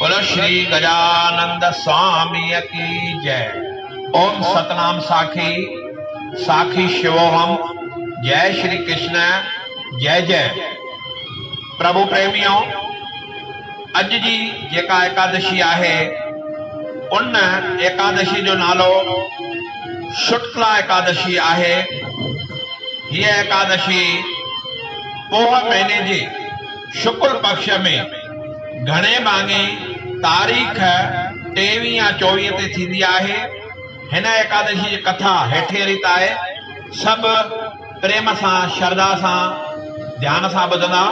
बोलो श्री गजानंद स्वामी की जय। ओम सतनाम साखी साखी शिवोहम। जय श्री कृष्ण जय जय। प्रभु प्रेमियों, अज जी जेका एकादशी आहे उन एकादशी जो नालो शुक्ला एकादशी आहे। ये एकादशी पोह महीने जे शुक्ल पक्ष में घणे भाङे तारीख़ 23 या 24 ते थींदी आहे। हिन एकादशी जी कथा हेठे रीत आहे। सब प्रेम सां श्रद्धा सां ध्यान सां ॿुधंदा।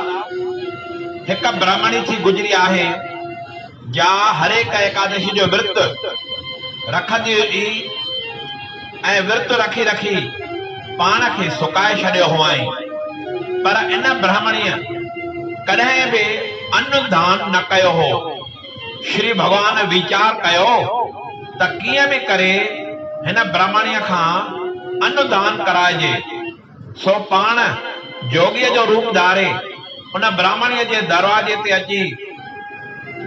हिक ब्राह्मणी थी गुजरी आहे जा हर एक एकादशी जो विर्त रखंदी हुई ऐं विर्त रखी रखी पाण खे सुकाए छॾियो हुआईं। पर इन ब्राह्मणीअ कॾहिं बि अन्न दान न कयो हो। श्री भगवान वीचार कयो त कीअं बि करे हिन ब्राह्मणीअ खां अन्न दान कराइजे। सो पाण जोगीअ जो रूप धारे उन ब्राह्मणीअ जे दरवाजे ते अची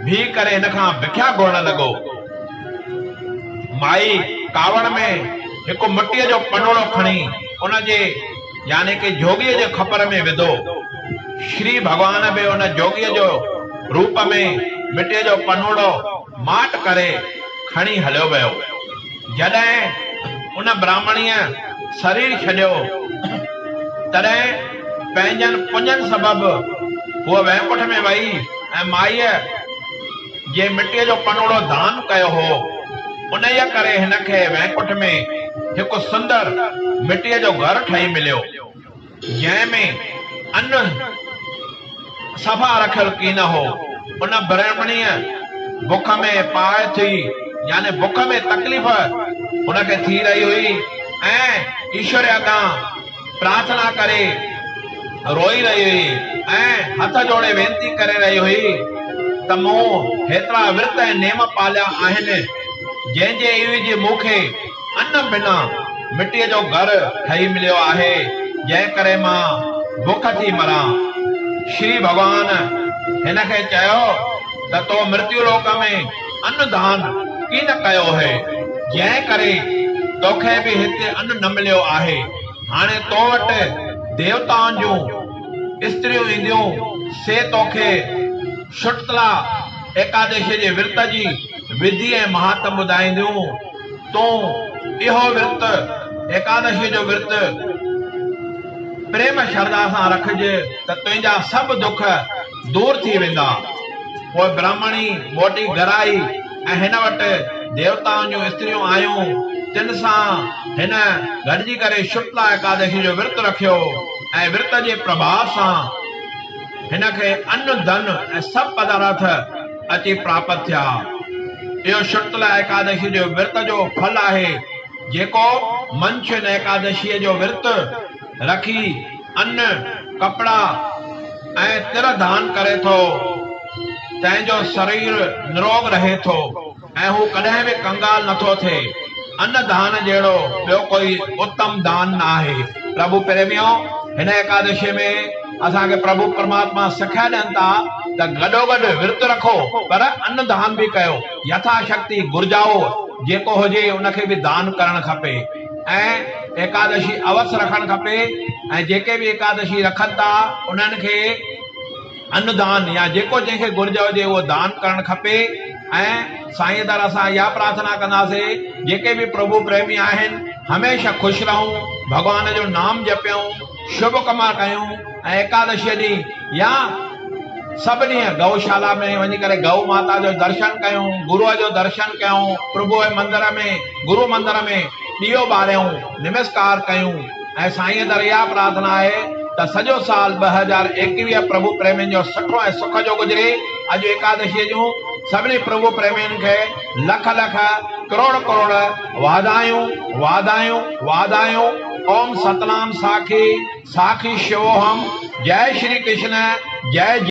भी करे हिन खां भिख्या घुरण लॻो। माई कावड़ में हिकु मिटीअ जो पनोड़ो खणी उन जे यानी कि जोगीअ जे खपर में विधो। श्री भगवान बि उन जोगीअ जो रूप में मिटीअ जो पनोड़ो माट करे खणी हलियो वियो। जॾहिं उन ब्राह्मणीअ शरीर छॾियो तॾहिं पंहिंजनि पुञनि सबबु उहा वैकुंठ में वई ऐं माईअ जे मिटीअ जो पनोड़ो दान कयो हो। उन जे करे हिन खे वैकुंठ में हिकु सुंदर मिटीअ जो घर ठही मिलियो, जंहिंमें अन्न सफ़ा रखियल की न हो। उन ब्राह्मणीअ बुख में पाए थी, यानी बुख में तकलीफ़ उनखे थी रही हुई ऐं ईश्वर अॻां प्रार्थना करे रोई रही हुई ऐं हथ जोड़े वेनती करे रही हुई त मूं हेतिरा विर्त ऐं नेम पालिया आहिनि जंहिंजे इविज मूंखे अन्न बिना मिटीअ जो घर ठही मिलियो आहे, जंहिं करे मां बुख थी मरां। श्री भगवान हिन खे चयो त तो मृत्यु लोक में अन्न दान की न कयो है, जंहिं करे तोखे बि हिते अन्न न मिलियो आहे। हाणे तो वटि देवताउनि जूं स्त्रियूं ईंदियूं, से तोखे शुक्ला एकादशी जे विर्त जी विधि ऐं महात्म ॿुधाईंदियूं। तूं इहो विर्त एकादशी जो विर्त प्रेम श्रद्धा सां रखिजे त तुंहिंजा सभु दुख दूर थी वेंदा। पोइ ब्राह्मणी मोटी घर आई ऐं हिन वटि देवताउनि जूं स्त्रियूं आयूं। तिन सां हिन गॾिजी करे शुक्ला एकादशी जो विर्त रखियो ऐं विर्त जे प्रभाव सां हिन खे अन्न धन ऐं सभु पदार्थ अची प्राप्त थिया। इहो शुक्ला एकादशी जो विर्त जो फल आहे। जेको मंछ हिन एकादशीअ जो विर्त रखी अन्न कपड़ा ऐं तिर दान करे थो, तंहिंजो शरीर निरोग रहे थो ऐं हू कॾहिं बि कंगाल नथो थिए। अन्न दान जहिड़ो ॿियो कोई उत्तम दान न आहे। प्रभु प्रेमियों, हिन एकादशी में असांखे प्रभु परमात्मा सिखया ॾियनि था त गॾोगॾु विर्त रखो पर अन्न दान बि कयो। यथाशक्ति घुर्जाओ जेको हुजे उनखे बि दान करणु खपे ऐं एकादशी अवश्य रखणु खपे। ऐं जेके बि एकादशी रखनि था उन्हनि खे अन्नदान या जेको जंहिंखे घुर्ज हुजे उहो दान करणु खपे। ऐं साईं दर असां इहा प्रार्थना कंदासीं जेके बि प्रभु प्रेमी आहिनि हमेशह ख़ुशि रहूं, भगवान जो नाम जपियूं, शुभ कमा कयूं ऐं एकादशी ॾींहुं या सभु ॾींहं गौशाला में वञी करे गौ माता जो दर्शन कयूं, गुरूअ जो दर्शन कयूं, प्रभु जे मंदर में गुरु मंदर में ॾीओ ॿारियूं, नमस्कार कयूं। ऐं साईं दर इहा प्रार्थना आहे त सॼो साल 2021 प्रभु प्रेमियुनि जो सुठो ऐं सुख जो गुज़रे। अॼु एकादशीअ जूं सभिनी प्रभु प्रेमियुनि खे लख लख करोड़ करोड़ वाधायूं वाधायूं वाधायूं। ओम सतनाम साखी साखी शिवोहम। जय श्री कृष्ण जय।